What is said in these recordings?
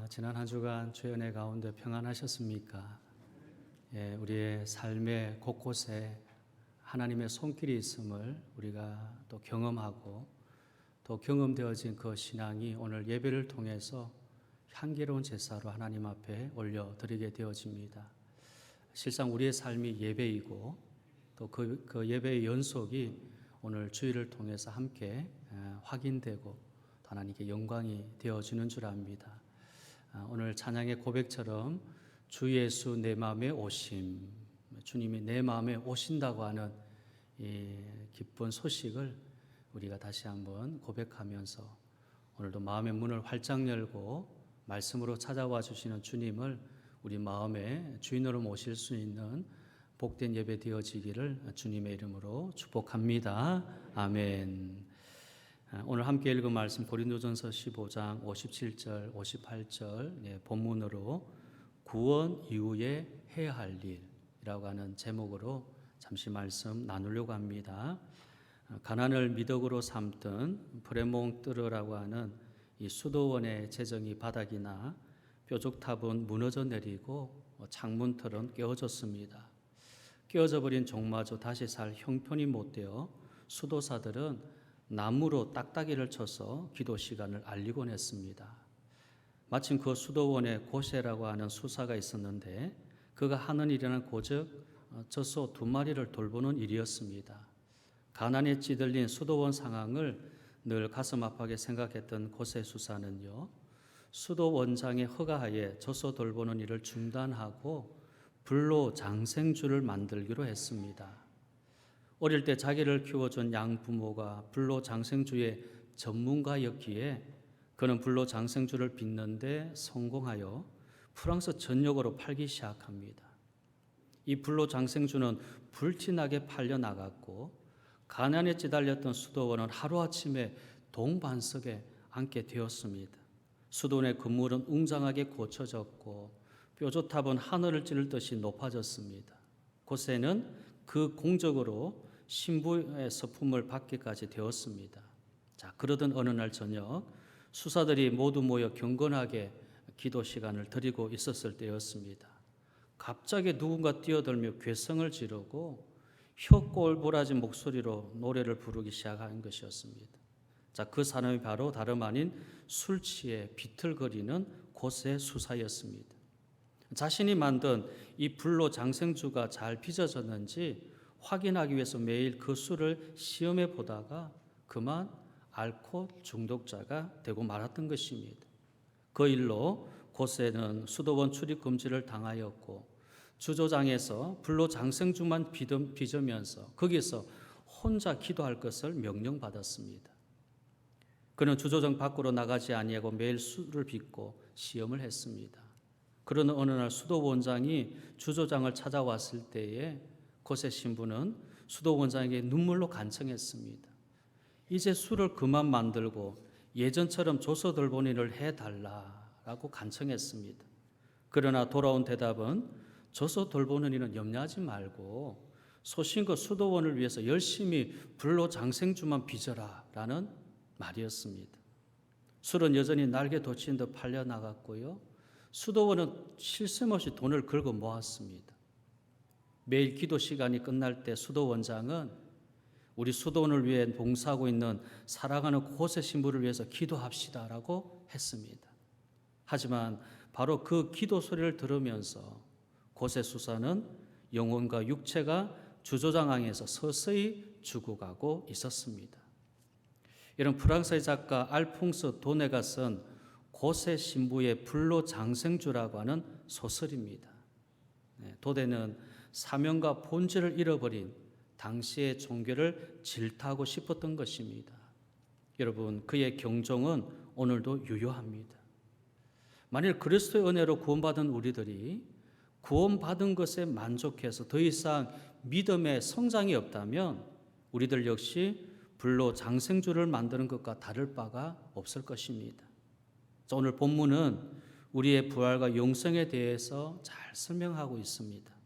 지난 한 주간 주의 은혜 가운데 평안하셨습니까? 예, 우리의 삶의 곳곳에 하나님의 손길이 있음을 우리가 또 경험하고 또 경험되어진 그 신앙이 오늘 예배를 통해서 향기로운 제사로 하나님 앞에 올려드리게 되어집니다. 실상 우리의 삶이 예배이고 또 그 예배의 연속이 오늘 주일을 통해서 함께 확인되고 하나님께 영광이 되어지는 줄 압니다. 오늘 찬양의 고백처럼 주 예수 내 마음에 오심, 주님이 내 마음에 오신다고 하는 이 기쁜 소식을 우리가 다시 한번 고백하면서 오늘도 마음의 문을 활짝 열고 말씀으로 찾아와 주시는 주님을 우리 마음의 주인으로 모실 수 있는 복된 예배 되어지기를 주님의 이름으로 축복합니다. 아멘. 오늘 함께 읽은 말씀 고린도전서 15장 57절 58절 본문으로 구원 이후에 해야 할 일이라고 하는 제목으로 잠시 말씀 나누려고 합니다. 가난을 미덕으로 삼든 브레몽뜨르라고 하는 이 수도원의 재정이 바닥이나 뾰족탑은 무너져 내리고 창문틀은 깨어졌습니다. 깨어져 버린 종마저 다시 살 형편이 못 되어 수도사들은 나무로 딱따기를 쳐서 기도 시간을 알리곤 했습니다. 마침 그 수도원에 고세라고 하는 수사가 있었는데 그가 하는 일은 고즉 젖소 2마리를 돌보는 일이었습니다. 가난에 찌들린 수도원 상황을 늘 가슴 아프게 생각했던 고세 수사는요, 수도원장의 허가하에 젖소 돌보는 일을 중단하고 불로 장생주를 만들기로 했습니다. 어릴 때 자기를 키워준 양부모가 불로 장생주의 전문가였기에 그는 불로 장생주를 빚는데 성공하여 프랑스 전역으로 팔기 시작합니다. 이 불로 장생주는 불티나게 팔려나갔고 가난에 찌달렸던 수도원은 하루아침에 동반석에 앉게 되었습니다. 수도원의 건물은 웅장하게 고쳐졌고 뾰족탑은 하늘을 찌를 듯이 높아졌습니다. 고세는 그 공적으로 신부의 서품을 받기까지 되었습니다. 자, 그러던 어느 날 저녁 수사들이 모두 모여 경건하게 기도 시간을 드리고 있었을 때였습니다. 갑자기 누군가 뛰어들며 괴성을 지르고 혀꼬울보라진 목소리로 노래를 부르기 시작한 것이었습니다. 자, 그 사람이 바로 다름 아닌 술 취해 비틀거리는 고세 수사였습니다. 자신이 만든 이 불로 장생주가 잘 빚어졌는지 확인하기 위해서 매일 그 술을 시험해 보다가 그만 알코올 중독자가 되고 말았던 것입니다. 그 일로 고세는 수도원 출입 금지를 당하였고 주조장에서 불로 장생주만 빚으면서 거기서 혼자 기도할 것을 명령받았습니다. 그는 주조장 밖으로 나가지 아니하고 매일 술을 빚고 시험을 했습니다. 그러는 어느 날 수도원장이 주조장을 찾아왔을 때에 고세 신부는 수도원장에게 눈물로 간청했습니다. 이제 술을 그만 만들고 예전처럼 조서 돌보는 일을 해달라고 간청했습니다. 그러나 돌아온 대답은 조서 돌보는 일은 염려하지 말고 소신껏 수도원을 위해서 열심히 불로 장생주만 빚어라 라는 말이었습니다. 술은 여전히 날개 돋친 듯 팔려나갔고요. 수도원은 쉴 새 없이 돈을 긁어 모았습니다. 매일 기도 시간이 끝날 때 수도원장은 우리 수도원을 위해 봉사하고 있는 사랑하는 고세 신부를 위해서 기도합시다라고 했습니다. 하지만 바로 그 기도 소리를 들으면서 고세 수사는 영혼과 육체가 주조장항에서 서서히 죽어가고 있었습니다. 이런 프랑스의 작가 알퐁스 도네가 쓴 고세 신부의 불로 장생주라고 하는 소설입니다. 도네는 사명과 본질을 잃어버린 당시의 종교를 질타하고 싶었던 것입니다. 여러분, 그의 경종은 오늘도 유효합니다. 만일 그리스도의 은혜로 구원받은 우리들이 구원받은 것에 만족해서 더 이상 믿음의 성장이 없다면 우리들 역시 불로 장생주를 만드는 것과 다를 바가 없을 것입니다. 오늘 본문은 우리의 부활과 영생에 대해서 잘 설명하고 있습니다.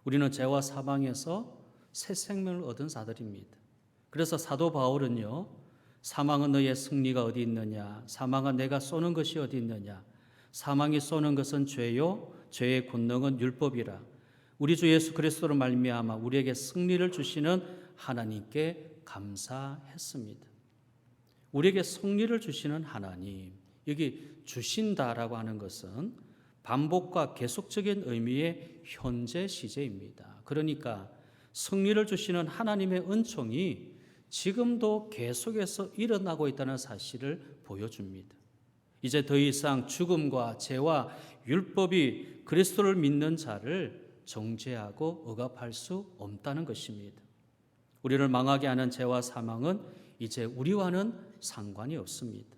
우리는 죄와 사망에서 새 생명을 얻은 자들입니다. 그래서 사도 바울은요, 사망은 너의 승리가 어디 있느냐, 사망아 내가 쏘는 것이 어디 있느냐, 사망이 쏘는 것은 죄요 죄의 권능은 율법이라. 우리 주 예수 그리스도로 말미암아 우리에게 승리를 주시는 하나님께 감사했습니다. 우리에게 승리를 주시는 하나님, 여기 주신다라고 하는 것은 반복과 계속적인 의미의 현재 시제입니다. 그러니까 승리를 주시는 하나님의 은총이 지금도 계속해서 일어나고 있다는 사실을 보여줍니다. 이제 더 이상 죽음과 죄와 율법이 그리스도를 믿는 자를 정죄하고 억압할 수 없다는 것입니다. 우리를 망하게 하는 죄와 사망은 이제 우리와는 상관이 없습니다.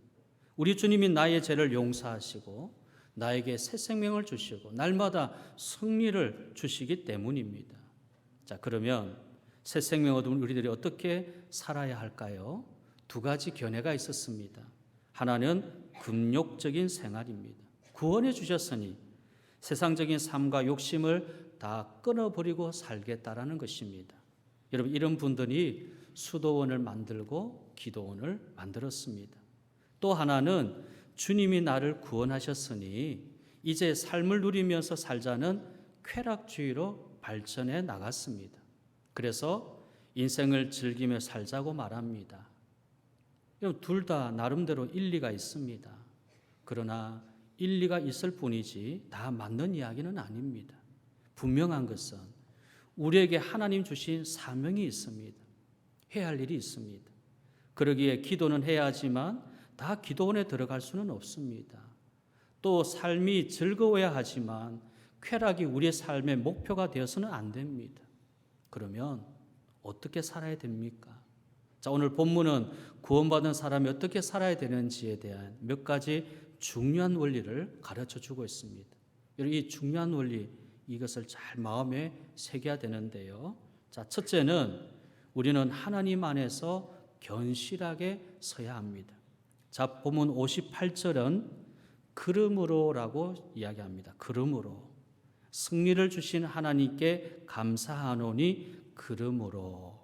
우리 주님이 나의 죄를 용서하시고 나에게 새 생명을 주시고 날마다 승리를 주시기 때문입니다. 자, 그러면 새 생명 얻은 우리들이 어떻게 살아야 할까요? 두 가지 견해가 있었습니다. 하나는 금욕적인 생활입니다. 구원해 주셨으니 세상적인 삶과 욕심을 다 끊어버리고 살겠다라는 것입니다. 여러분, 이런 분들이 수도원을 만들고 기도원을 만들었습니다. 또 하나는 주님이 나를 구원하셨으니 이제 삶을 누리면서 살자는 쾌락주의로 발전해 나갔습니다. 그래서 인생을 즐기며 살자고 말합니다. 둘 다 나름대로 일리가 있습니다. 그러나 일리가 있을 뿐이지 다 맞는 이야기는 아닙니다. 분명한 것은 우리에게 하나님 주신 사명이 있습니다. 해야 할 일이 있습니다. 그러기에 기도는 해야 하지만 다 기도원에 들어갈 수는 없습니다. 또 삶이 즐거워야 하지만 쾌락이 우리의 삶의 목표가 되어서는 안 됩니다. 그러면 어떻게 살아야 됩니까? 자, 오늘 본문은 구원받은 사람이 어떻게 살아야 되는지에 대한 몇 가지 중요한 원리를 가르쳐 주고 있습니다. 이 중요한 원리, 이것을 잘 마음에 새겨야 되는데요. 자, 첫째는 우리는 하나님 안에서 견실하게 서야 합니다. 자, 본문 58절은 그러므로라고 이야기합니다. 그러므로 승리를 주신 하나님께 감사하노니 그러므로.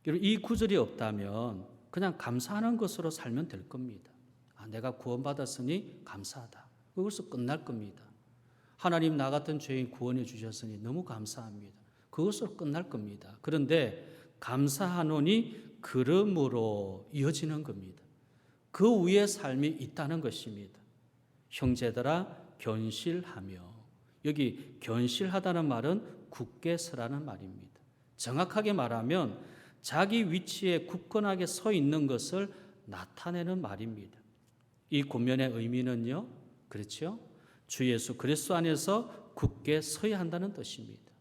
이 구절이 없다면 그냥 감사하는 것으로 살면 될 겁니다. 내가 구원받았으니 감사하다. 그것으로 끝날 겁니다. 하나님 나 같은 죄인 구원해 주셨으니 너무 감사합니다. 그것으로 끝날 겁니다. 그런데 감사하노니 그러므로 이어지는 겁니다. 그 위에 삶이 있다는 것입니다. 형제들아 견실하며. 여기 견실하다는 말은 굳게 서라는 말입니다. 정확하게 말하면 자기 위치에 굳건하게 서 있는 것을 나타내는 말입니다. 이 권면의 의미는요, 그렇죠? 주 예수 그리스도 안에서 굳게 서야 한다는 뜻입니다.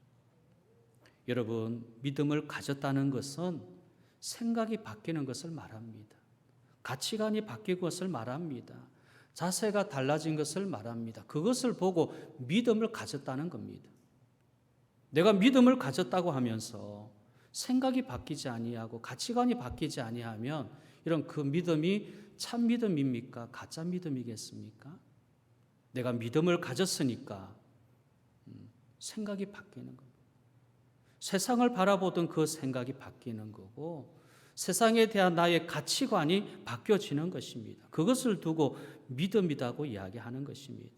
여러분, 믿음을 가졌다는 것은 생각이 바뀌는 것을 말합니다. 가치관이 바뀐 것을 말합니다. 자세가 달라진 것을 말합니다. 그것을 보고 믿음을 가졌다는 겁니다. 내가 믿음을 가졌다고 하면서 생각이 바뀌지 아니하고 가치관이 바뀌지 아니하면 이런 그 믿음이 참 믿음입니까? 가짜 믿음이겠습니까? 내가 믿음을 가졌으니까 생각이 바뀌는 겁니다. 세상을 바라보던 그 생각이 바뀌는 거고 세상에 대한 나의 가치관이 바뀌어지는 것입니다. 그것을 두고 믿음이라고 이야기하는 것입니다.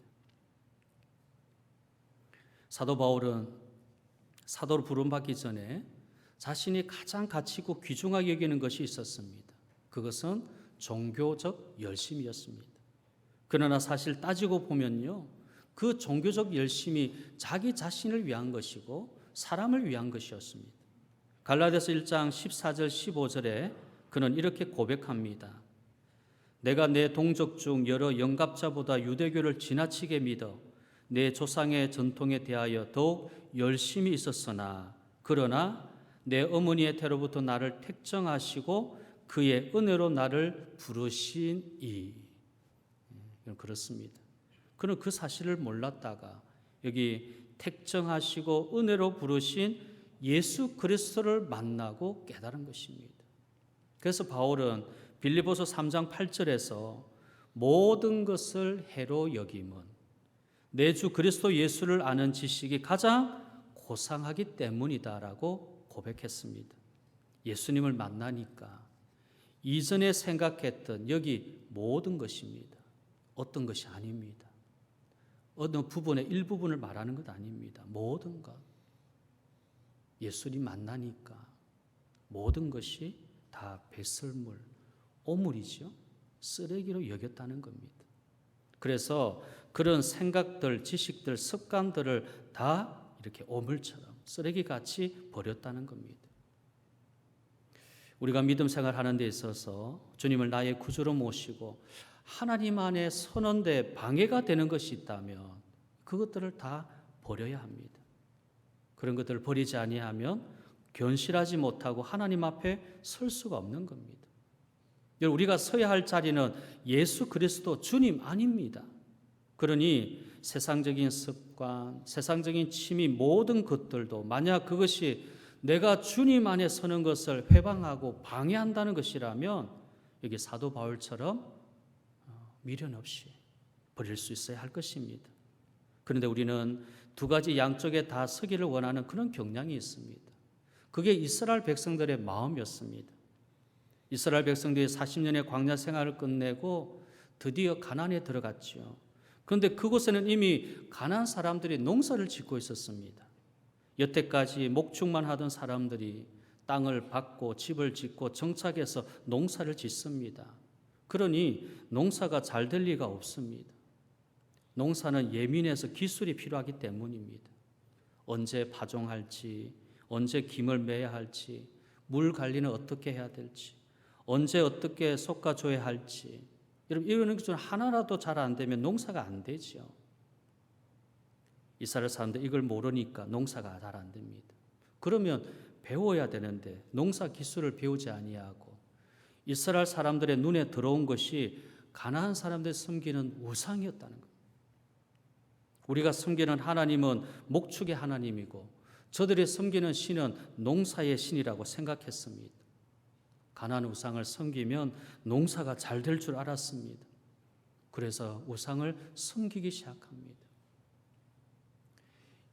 사도 바울은 사도로 부름받기 전에 자신이 가장 가치고 귀중하게 여기는 것이 있었습니다. 그것은 종교적 열심이었습니다. 그러나 사실 따지고 보면요, 그 종교적 열심이 자기 자신을 위한 것이고 사람을 위한 것이었습니다. 갈라디아서 1장 14절 15절에 그는 이렇게 고백합니다. 내가 내 동족 중 여러 영갑자보다 유대교를 지나치게 믿어 내 조상의 전통에 대하여 더욱 열심히 있었으나 그러나 내 어머니의 태로부터 나를 택정하시고 그의 은혜로 나를 부르시니. 그렇습니다. 그는 그 사실을 몰랐다가 여기 택정하시고 은혜로 부르신 예수 그리스도를 만나고 깨달은 것입니다. 그래서 바울은 빌립보서 3장 8절에서 모든 것을 해로 여김은 내 주 그리스도 예수를 아는 지식이 가장 고상하기 때문이다라고 고백했습니다. 예수님을 만나니까 이전에 생각했던 여기 모든 것입니다. 어떤 것이 아닙니다. 어느 부분의 일부분을 말하는 것 아닙니다. 모든 것. 예수님 만나니까 모든 것이 다 배설물, 오물이죠. 쓰레기로 여겼다는 겁니다. 그래서 그런 생각들, 지식들, 습관들을 다 이렇게 오물처럼 쓰레기같이 버렸다는 겁니다. 우리가 믿음 생활하는 데 있어서 주님을 나의 구주로 모시고 하나님 안에 서는데 방해가 되는 것이 있다면 그것들을 다 버려야 합니다. 그런 것들을 버리지 아니하면 견실하지 못하고 하나님 앞에 설 수가 없는 겁니다. 우리가 서야 할 자리는 예수 그리스도 주님 아닙니다. 그러니 세상적인 습관, 세상적인 취미 모든 것들도 만약 그것이 내가 주님 안에 서는 것을 회방하고 방해한다는 것이라면 여기 사도 바울처럼 미련 없이 버릴 수 있어야 할 것입니다. 그런데 우리는 두 가지 양쪽에 다 서기를 원하는 그런 경향이 있습니다. 그게 이스라엘 백성들의 마음이었습니다. 이스라엘 백성들이 40년의 광야 생활을 끝내고 드디어 가나안에 들어갔지요. 그런데 그곳에는 이미 가나안 사람들이 농사를 짓고 있었습니다. 여태까지 목축만 하던 사람들이 땅을 받고 집을 짓고 정착해서 농사를 짓습니다. 그러니 농사가 잘 될 리가 없습니다. 농사는 예민해서 기술이 필요하기 때문입니다. 언제 파종할지, 언제 김을 매야 할지, 물 관리는 어떻게 해야 될지, 언제 어떻게 솎아줘야 할지, 여러분 이런 것 중 하나라도 잘 안 되면 농사가 안 되죠. 이스라엘 사람들 이걸 모르니까 농사가 잘 안 됩니다. 그러면 배워야 되는데 농사 기술을 배우지 아니하고 이스라엘 사람들의 눈에 들어온 것이 가나안 사람들이 섬기는 우상이었다는 겁니다. 우리가 섬기는 하나님은 목축의 하나님이고 저들이 섬기는 신은 농사의 신이라고 생각했습니다. 가나안 우상을 섬기면 농사가 잘 될 줄 알았습니다. 그래서 우상을 섬기기 시작합니다.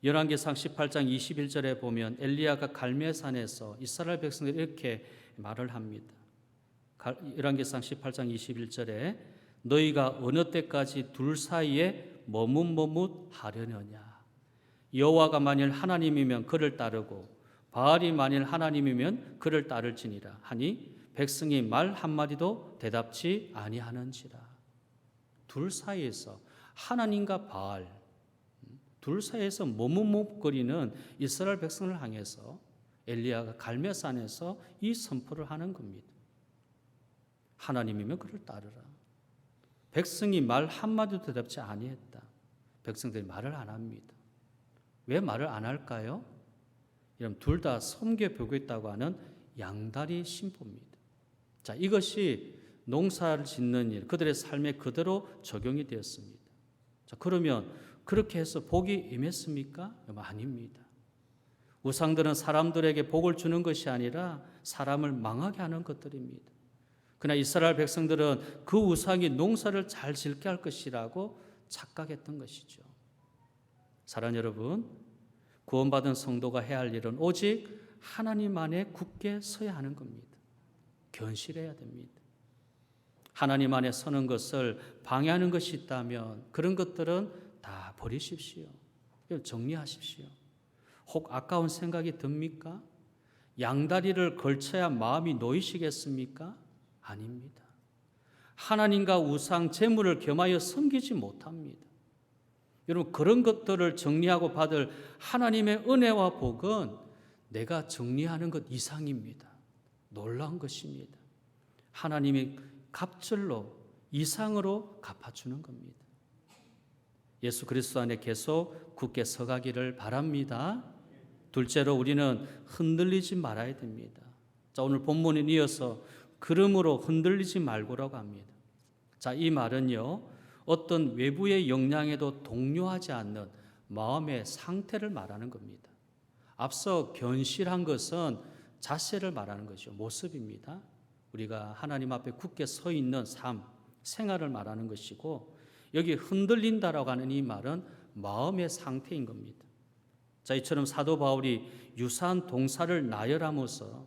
열왕기상 18장 21절에 보면 엘리야가 갈멜산에서 이스라엘 백성들이 이렇게 말을 합니다. 열왕기상 18장 21절에 너희가 어느 때까지 둘 사이에 머뭇머뭇하려느냐. 여호와가 만일 하나님이면 그를 따르고 바알이 만일 하나님이면 그를 따를지니라 하니 백성이 말 한마디도 대답지 아니하는지라. 둘 사이에서 하나님과 바알, 둘 사이에서 머뭇머뭇거리는 이스라엘 백성을 향해서 엘리야가 갈멜산에서 이 선포를 하는 겁니다. 하나님이면 그를 따르라. 백성이 말 한마디도 대답지 아니했다. 백성들이 말을 안 합니다. 왜 말을 안 할까요? 여러분 둘 다 섬겨 보겠다고 하는 양다리 신포입니다. 자, 이것이 농사를 짓는 일, 그들의 삶에 그대로 적용이 되었습니다. 자, 그러면 그렇게 해서 복이 임했습니까? 아닙니다. 우상들은 사람들에게 복을 주는 것이 아니라 사람을 망하게 하는 것들입니다. 그러나 이스라엘 백성들은 그 우상이 농사를 잘 짓게 할 것이라고 착각했던 것이죠. 사랑하는 여러분, 구원받은 성도가 해야 할 일은 오직 하나님 안에 굳게 서야 하는 겁니다. 견실해야 됩니다. 하나님 안에 서는 것을 방해하는 것이 있다면 그런 것들은 다 버리십시오. 정리하십시오. 혹 아까운 생각이 듭니까? 양다리를 걸쳐야 마음이 놓이시겠습니까? 아닙니다. 하나님과 우상, 재물을 겸하여 섬기지 못합니다. 여러분 그런 것들을 정리하고 받을 하나님의 은혜와 복은 내가 정리하는 것 이상입니다. 놀라운 것입니다. 하나님이 갑절로 이상으로 갚아주는 겁니다. 예수 그리스도 안에 계속 굳게 서가기를 바랍니다. 둘째로 우리는 흔들리지 말아야 됩니다. 자, 오늘 본문에 이어서 그러므로 흔들리지 말고라고 합니다. 자, 이 말은요, 어떤 외부의 영향에도 동요하지 않는 마음의 상태를 말하는 겁니다. 앞서 견실한 것은 자세를 말하는 것이죠. 모습입니다. 우리가 하나님 앞에 굳게 서 있는 삶, 생활을 말하는 것이고 여기 흔들린다라고 하는 이 말은 마음의 상태인 겁니다. 자, 이처럼 사도 바울이 유사한 동사를 나열하면서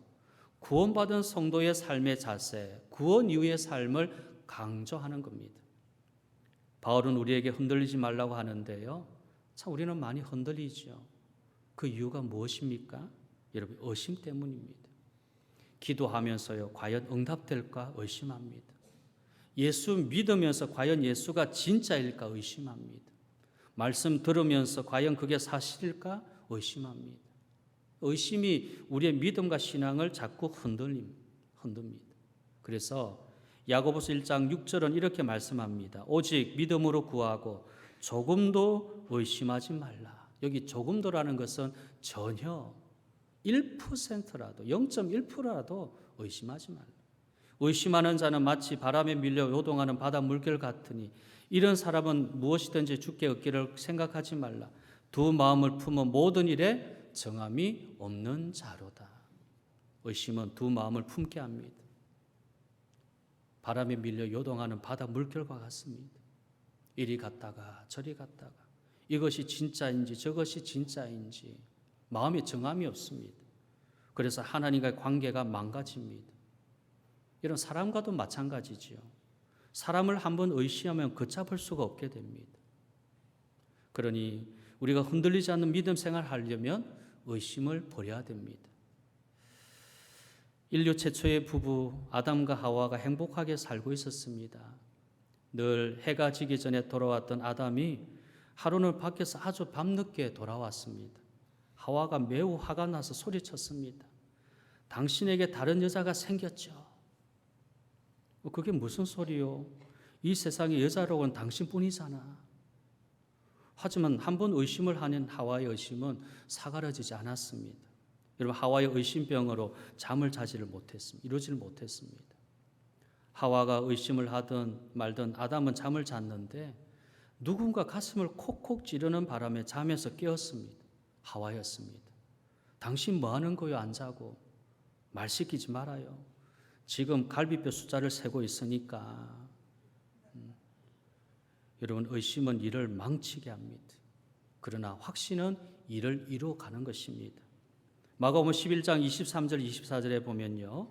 구원받은 성도의 삶의 자세, 구원 이후의 삶을 강조하는 겁니다. 바울은 우리에게 흔들리지 말라고 하는데요. 참 우리는 많이 흔들리죠. 그 이유가 무엇입니까? 여러분, 의심 때문입니다. 기도하면서요, 과연 응답될까 의심합니다. 예수 믿으면서 과연 예수가 진짜일까 의심합니다. 말씀 들으면서 과연 그게 사실일까 의심합니다. 의심이 우리의 믿음과 신앙을 자꾸 흔듭니다. 그래서 야고보서 1장 6절은 이렇게 말씀합니다. 오직 믿음으로 구하고 조금도 의심하지 말라. 여기 조금도라는 것은 전혀 1%라도 0.1%라도 의심하지 말라. 의심하는 자는 마치 바람에 밀려 요동하는 바다 물결 같으니 이런 사람은 무엇이든지 주께 얻기를 생각하지 말라. 두 마음을 품어 모든 일에 정함이 없는 자로다. 의심은 두 마음을 품게 합니다. 바람에 밀려 요동하는 바다 물결과 같습니다. 이리 갔다가 저리 갔다가 이것이 진짜인지 저것이 진짜인지 마음에 정함이 없습니다. 그래서 하나님과의 관계가 망가집니다. 이런 사람과도 마찬가지지요. 사람을 한번 의심하면 걷잡을 수가 없게 됩니다. 그러니 우리가 흔들리지 않는 믿음 생활을 하려면 의심을 버려야 됩니다. 인류 최초의 부부 아담과 하와가 행복하게 살고 있었습니다. 늘 해가 지기 전에 돌아왔던 아담이 하루는 밖에서 아주 밤늦게 돌아왔습니다. 하와가 매우 화가 나서 소리쳤습니다. 당신에게 다른 여자가 생겼죠. 그게 무슨 소리요? 이 세상에 여자로는 당신뿐이잖아. 하지만 한번 의심을 하는 하와의 의심은 사그라지지 않았습니다. 여러분, 하와의 의심병으로 잠을 자지를 못했습니다. 이루지를 못했습니다. 하와가 의심을 하든 말든 아담은 잠을 잤는데 누군가 가슴을 콕콕 찌르는 바람에 잠에서 깨었습니다. 하와였습니다. 당신 뭐 하는 거요? 안 자고. 말 시키지 말아요. 지금 갈비뼈 숫자를 세고 있으니까. 여러분, 의심은 일을 망치게 합니다. 그러나 확신은 일을 이루어가는 것입니다. 마가복음 11장 23절 24절에 보면요.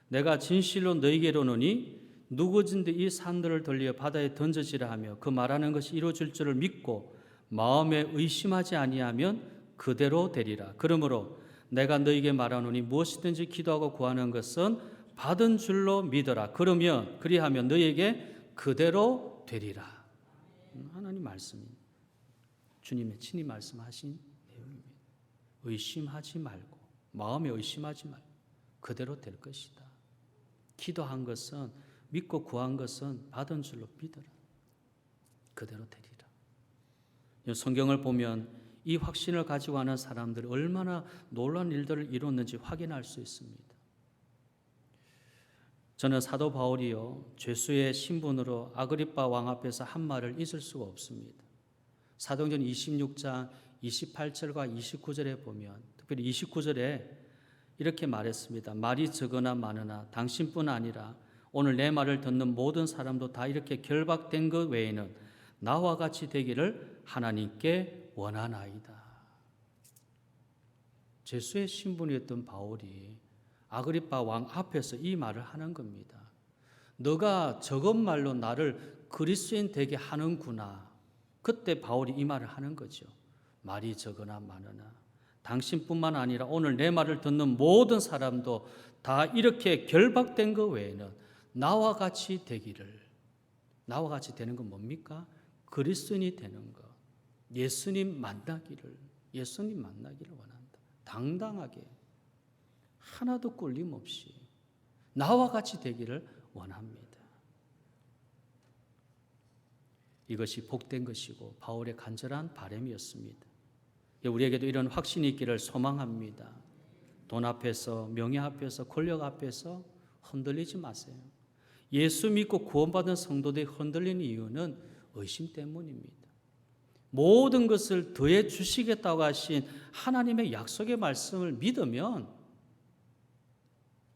내가 진실로 너희에게로 오노니 누구든지 이 산들을 돌려 바다에 던져지라 하며 그 말하는 것이 이루어질 줄을 믿고 마음에 의심하지 아니하면 그대로 되리라. 그러므로 내가 너희에게 말하노니 무엇이든지 기도하고 구하는 것은 받은 줄로 믿어라. 그리하면 너희에게 그대로 되리라. 하나님 말씀입니다. 주님의 친히 말씀하신 내용입니다. 의심하지 말고 마음에 의심하지 말고 그대로 될 것이다. 기도한 것은 믿고 구한 것은 받은 줄로 믿어라. 그대로 되리라. 성경을 보면 이 확신을 가지고 하는 사람들이 얼마나 놀라운 일들을 이뤘는지 확인할 수 있습니다. 저는 사도 바울이요 죄수의 신분으로 아그리빠 왕 앞에서 한 말을 잊을 수가 없습니다. 사도행전 26장 28절과 29절에 보면 특별히 29절에 이렇게 말했습니다. 말이 적으나 많으나 당신뿐 아니라 오늘 내 말을 듣는 모든 사람도 다 이렇게 결박된 것 외에는 나와 같이 되기를 하나님께 원하나이다. 죄수의 신분이었던 바울이 아그리빠 왕 앞에서 이 말을 하는 겁니다. 너가 적은 말로 나를 그리스도인 되게 하는구나. 그때 바울이 이 말을 하는 거죠. 말이 적으나 많으나 당신뿐만 아니라 오늘 내 말을 듣는 모든 사람도 다 이렇게 결박된 것 외에는 나와 같이 되기를. 나와 같이 되는 건 뭡니까? 그리스도인이 되는 것. 예수님 만나기를 원한다. 당당하게 하나도 꿀림 없이 나와 같이 되기를 원합니다. 이것이 복된 것이고 바울의 간절한 바람이었습니다. 우리에게도 이런 확신이 있기를 소망합니다. 돈 앞에서, 명예 앞에서, 권력 앞에서 흔들리지 마세요. 예수 믿고 구원받은 성도들이 흔들리는 이유는 의심 때문입니다. 모든 것을 더해 주시겠다고 하신 하나님의 약속의 말씀을 믿으면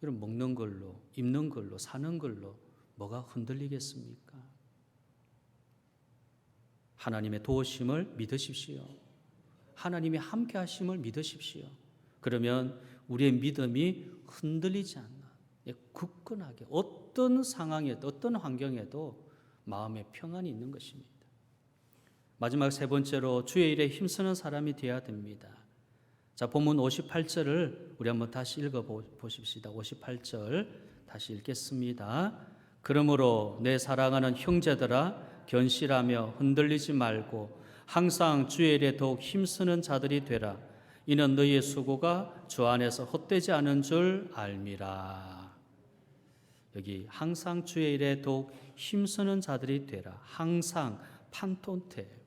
이런 먹는 걸로, 입는 걸로, 사는 걸로 뭐가 흔들리겠습니까? 하나님의 도우심을 믿으십시오. 하나님이 함께 하심을 믿으십시오. 그러면 우리의 믿음이 흔들리지 않나. 굳건하게 어떤 상황에도 어떤 환경에도 마음의 평안이 있는 것입니다. 마지막 세 번째로 주의 일에 힘쓰는 사람이 되어야 됩니다. 자, 본문 58절을 우리 한번 다시 읽어보십시다. 58절 다시 읽겠습니다. 그러므로 내 사랑하는 형제들아 견실하며 흔들리지 말고 항상 주의 일에 더욱 힘쓰는 자들이 되라. 이는 너희의 수고가 주 안에서 헛되지 않은 줄 알미라. 여기 항상 주의 일에 더욱 힘쓰는 자들이 되라. 항상 판톤테.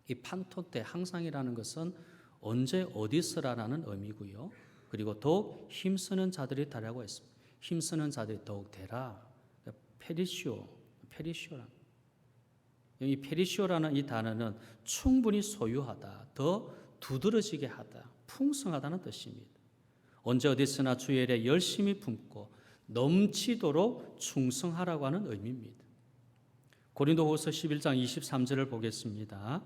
이 판톤테 항상이라는 것은 언제 어디서라는 의미고요. 그리고 더욱 힘쓰는 자들이 되라고 했습니다. 힘쓰는 자들이 더욱 되라. 페리시오라. 이 페리시오라는 이 단어는 충분히 소유하다, 더 두드러지게 하다, 풍성하다는 뜻입니다. 언제 어디서나 주의 일에 열심히 품고 넘치도록 충성하라고 하는 의미입니다. 고린도후서 11장 23절을 보겠습니다.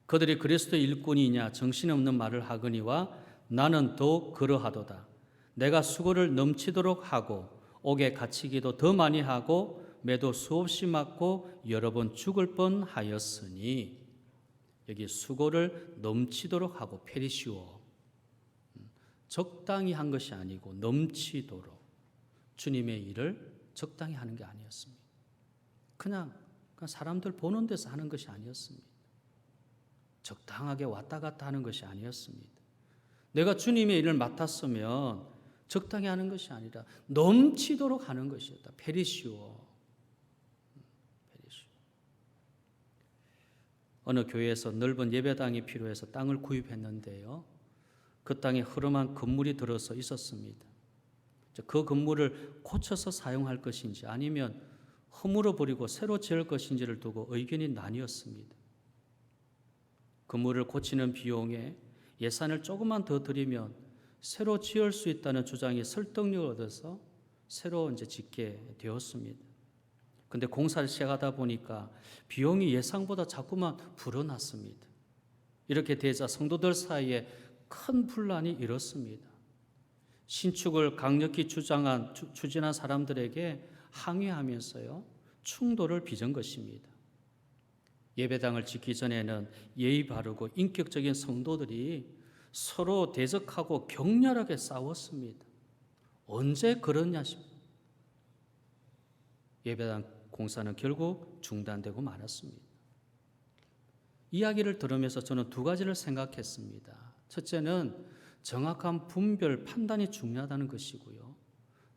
그들이 그리스도의 일꾼이냐 정신없는 말을 하거니와 나는 더욱 그러하도다. 내가 수고를 넘치도록 하고 옥에 갇히기도 더 많이 하고 매도 수없이 맞고 여러 번 죽을 뻔하였으니, 여기 수고를 넘치도록 하고 페리시오, 적당히 한 것이 아니고 넘치도록 주님의 일을 적당히 하는 게 아니었습니다. 그냥 사람들 보는 데서 하는 것이 아니었습니다. 적당하게 왔다 갔다 하는 것이 아니었습니다. 내가 주님의 일을 맡았으면 적당히 하는 것이 아니라 넘치도록 하는 것이었다. 페리시오. 어느 교회에서 넓은 예배당이 필요해서 땅을 구입했는데요. 그 땅에 흐름한 건물이 들어서 있었습니다. 그 건물을 고쳐서 사용할 것인지 아니면 허물어 버리고 새로 지을 것인지를 두고 의견이 나뉘었습니다. 건물을 고치는 비용에 예산을 조금만 더 들이면 새로 지을 수 있다는 주장이 설득력을 얻어서 새로 짓게 되었습니다. 근데 공사를 시작하다 보니까 비용이 예상보다 자꾸만 불어났습니다. 이렇게 되자 성도들 사이에 큰 분란이 일었습니다. 신축을 강력히 추진한 사람들에게 항의하면서요, 충돌을 빚은 것입니다. 예배당을 짓기 전에는 예의 바르고 인격적인 성도들이 서로 대적하고 격렬하게 싸웠습니다. 언제 그러냐 싶습니다. 예배당 공사는 결국 중단되고 말았습니다. 이야기를 들으면서 저는 두 가지를 생각했습니다. 첫째는 정확한 분별, 판단이 중요하다는 것이고요.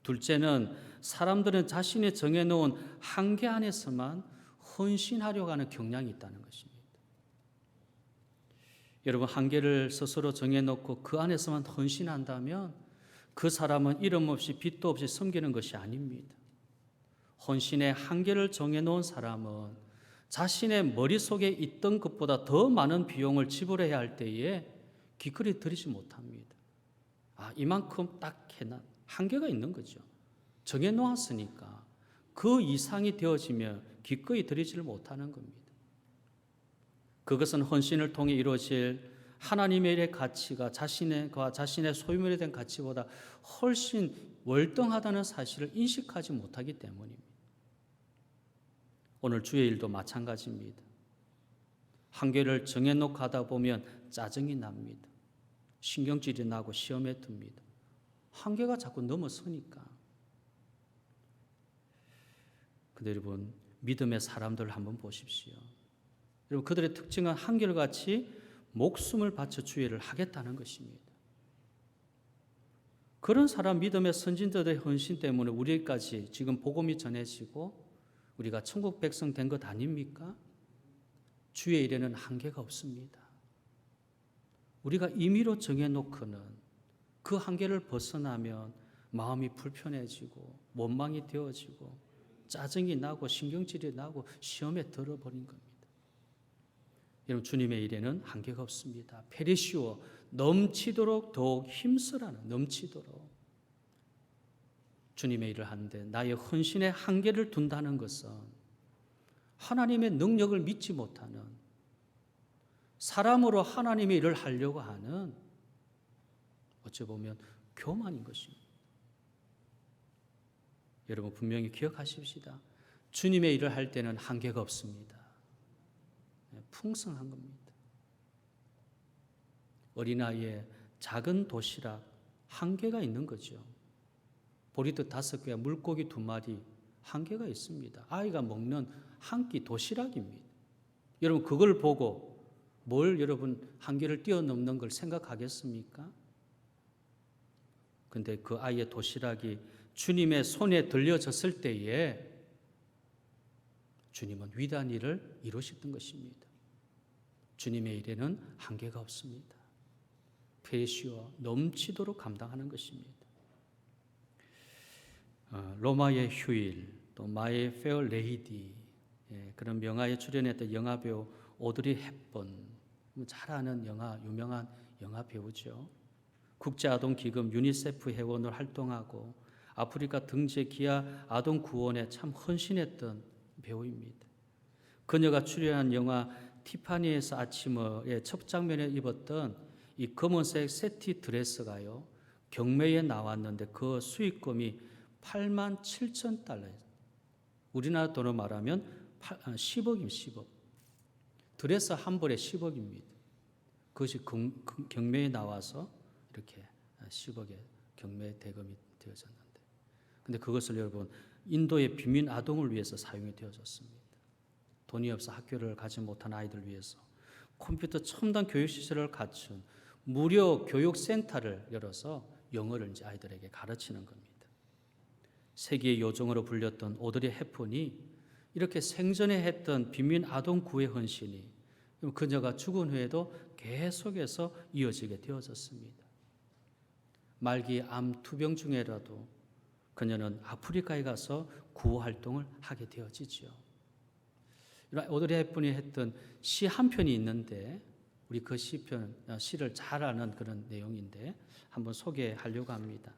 둘째는 사람들은 자신이 정해놓은 한계 안에서만 헌신하려고 하는 경향이 있다는 것입니다. 여러분, 한계를 스스로 정해놓고 그 안에서만 헌신한다면 그 사람은 이름 없이 빚도 없이 섬기는 것이 아닙니다. 헌신의 한계를 정해놓은 사람은 자신의 머릿속에 있던 것보다 더 많은 비용을 지불해야 할 때에 기꺼이 드리지 못합니다. 이만큼 딱 해놔. 한계가 있는 거죠. 정해놓았으니까 그 이상이 되어지면 기꺼이 드리지를 못하는 겁니다. 그것은 헌신을 통해 이루어질 하나님의 일의 가치가 자신의 소유물에 대한 가치보다 훨씬 월등하다는 사실을 인식하지 못하기 때문입니다. 오늘 주의 일도 마찬가지입니다. 한계를 정해놓고 하다 보면 짜증이 납니다. 신경질이 나고 시험에 듭니다. 한계가 자꾸 넘어서니까. 근데 여러분, 믿음의 사람들을 한번 보십시오. 여러분, 그들의 특징은 한결같이 목숨을 바쳐 주의 일을 하겠다는 것입니다. 그런 사람, 믿음의 선진들의 헌신 때문에 우리까지 지금 복음이 전해지고 우리가 천국 백성 된 것 아닙니까? 주의 일에는 한계가 없습니다. 우리가 임의로 정해놓고는 그 한계를 벗어나면 마음이 불편해지고 원망이 되어지고 짜증이 나고 신경질이 나고 시험에 들어버린 겁니다. 여러분, 주님의 일에는 한계가 없습니다. 페리시오, 넘치도록 더욱 힘쓰라는, 넘치도록. 주님의 일을 하는데 나의 헌신의 한계를 둔다는 것은 하나님의 능력을 믿지 못하는, 사람으로 하나님의 일을 하려고 하는, 어찌 보면 교만인 것입니다. 여러분, 분명히 기억하십시다. 주님의 일을 할 때는 한계가 없습니다. 풍성한 겁니다. 어린아이의 작은 도시락 한계가 있는 거죠. 보리떡 5개와 물고기 2마리 한계가 있습니다. 아이가 먹는 한 끼 도시락입니다. 여러분 그걸 보고 뭘 여러분 한계를 뛰어넘는 걸 생각하겠습니까? 근데 그 아이의 도시락이 주님의 손에 들려졌을 때에 주님은 위대한 일을 이루셨던 것입니다. 주님의 일에는 한계가 없습니다. 페이시와 넘치도록 감당하는 것입니다. 로마의 휴일, 또 마이 페어 레이디, 그런 명화에 출연했던 영화배우 오드리 헵번, 잘 아는 유명한 영화 배우죠. 국제아동기금 유니세프 회원으로 활동하고 아프리카 등재 기아 아동 구원에 참 헌신했던 배우입니다. 그녀가 출연한 영화 티파니에서 아침의 첫 장면에 입었던 이 검은색 세티 드레스가요, 경매에 나왔는데 그 수익금이 87,000달러, 우리나라 돈으로 말하면 10억입니다. 10억. 드레스 한 벌에 10억입니다. 그것이 경매에 나와서 이렇게 10억의 경매 대금이 되어졌는데, 근데 그것을 여러분 인도의 빈민 아동을 위해서 사용이 되어졌습니다. 돈이 없어 학교를 가지 못한 아이들 위해서 컴퓨터 첨단 교육시설을 갖춘 무료 교육센터를 열어서 영어를 이제 아이들에게 가르치는 겁니다. 세계의 요정으로 불렸던 오드리 헵번이 이렇게 생전에 했던 빈민 아동 구애 헌신이 그녀가 죽은 후에도 계속해서 이어지게 되어졌습니다. 말기 암 투병 중에라도 그녀는 아프리카에 가서 구호 활동을 하게 되어지죠. 오드리 헵번이 했던 시 한 편이 있는데 우리 그 시를 잘 아는 그런 내용인데 한번 소개하려고 합니다.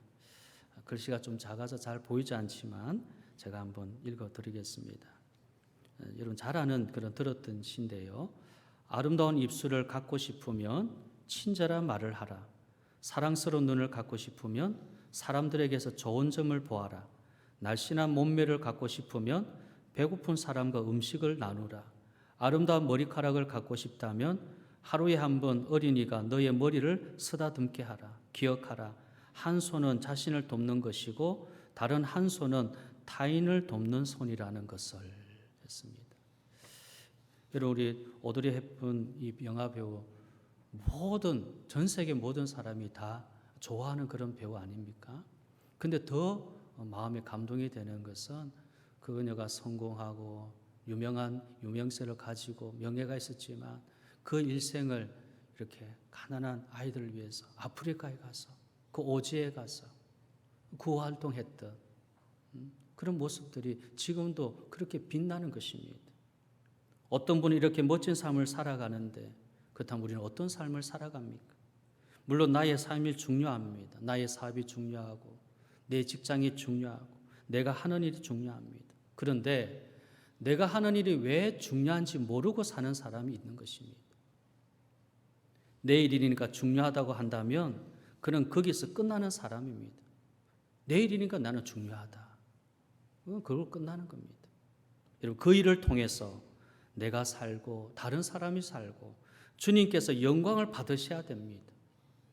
글씨가 좀 작아서 잘 보이지 않지만 제가 한번 읽어드리겠습니다. 여러분 잘 아는 그런 들었던 시인데요. 아름다운 입술을 갖고 싶으면 친절한 말을 하라. 사랑스러운 눈을 갖고 싶으면 사람들에게서 좋은 점을 보아라. 날씬한 몸매를 갖고 싶으면 배고픈 사람과 음식을 나누라. 아름다운 머리카락을 갖고 싶다면 하루에 한 번 어린이가 너의 머리를 쓰다듬게 하라. 기억하라. 한 손은 자신을 돕는 것이고 다른 한 손은 타인을 돕는 손이라는 것을 했습니다. 여러분 우리 오드리 헵번 이 영화 배우 전 세계 모든 사람이 다 좋아하는 그런 배우 아닙니까? 근데 더 마음에 감동이 되는 것은 그녀가 성공하고 유명한 유명세를 가지고 명예가 있었지만 그 일생을 이렇게 가난한 아이들을 위해서 아프리카에 가서 그 오지에 가서 구호 활동했던 그런 모습들이 지금도 그렇게 빛나는 것입니다. 어떤 분이 이렇게 멋진 삶을 살아가는데 그렇다면 우리는 어떤 삶을 살아갑니까? 물론 나의 삶이 중요합니다. 나의 사업이 중요하고 내 직장이 중요하고 내가 하는 일이 중요합니다. 그런데 내가 하는 일이 왜 중요한지 모르고 사는 사람이 있는 것입니다. 내 일이니까 중요하다고 한다면 그는 거기서 끝나는 사람입니다. 내 일이니까 나는 중요하다. 그걸 끝나는 겁니다. 여러분 그 일을 통해서 내가 살고 다른 사람이 살고 주님께서 영광을 받으셔야 됩니다.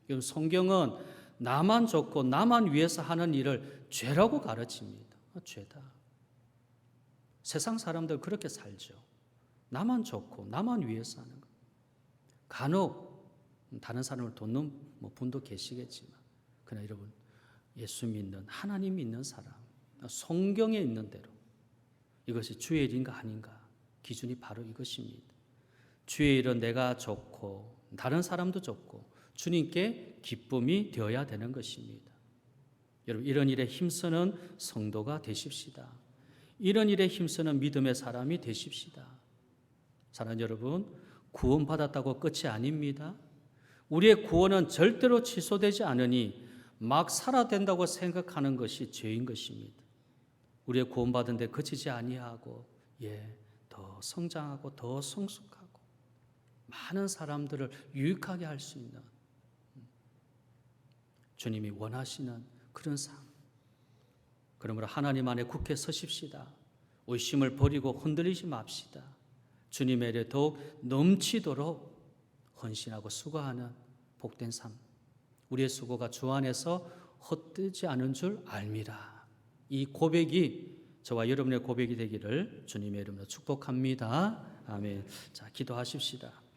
여러분 성경은 나만 좋고 나만 위해서 하는 일을 죄라고 가르칩니다. 죄다. 세상 사람들 그렇게 살죠. 나만 좋고 나만 위해서 하는 것. 간혹 다른 사람을 돕는 분도 계시겠지만 그러나 여러분 예수 믿는 하나님 믿는 사람 성경에 있는 대로 이것이 주의 일인가 아닌가 기준이 바로 이것입니다. 주의 일은 내가 좋고 다른 사람도 좋고 주님께 기쁨이 되어야 되는 것입니다. 여러분 이런 일에 힘쓰는 성도가 되십시다. 이런 일에 힘쓰는 믿음의 사람이 되십시다. 사랑하는 여러분 구원받았다고 끝이 아닙니다. 우리의 구원은 절대로 취소되지 않으니 막 살아야 된다고 생각하는 것이 죄인 것입니다. 우리의 구원받은 데 그치지 아니하고 더 성장하고 더 성숙하고 많은 사람들을 유익하게 할 수 있는 주님이 원하시는 그런 삶. 그러므로 하나님 안에 굳게 서십시다. 의심을 버리고 흔들리지 맙시다. 주님의 일에 더욱 넘치도록 헌신하고 수고하는 복된 삶, 우리의 수고가 주 안에서 헛되지 않은 줄 압니다. 이 고백이 저와 여러분의 고백이 되기를 주님의 이름으로 축복합니다. 아멘. 자, 기도하십시다.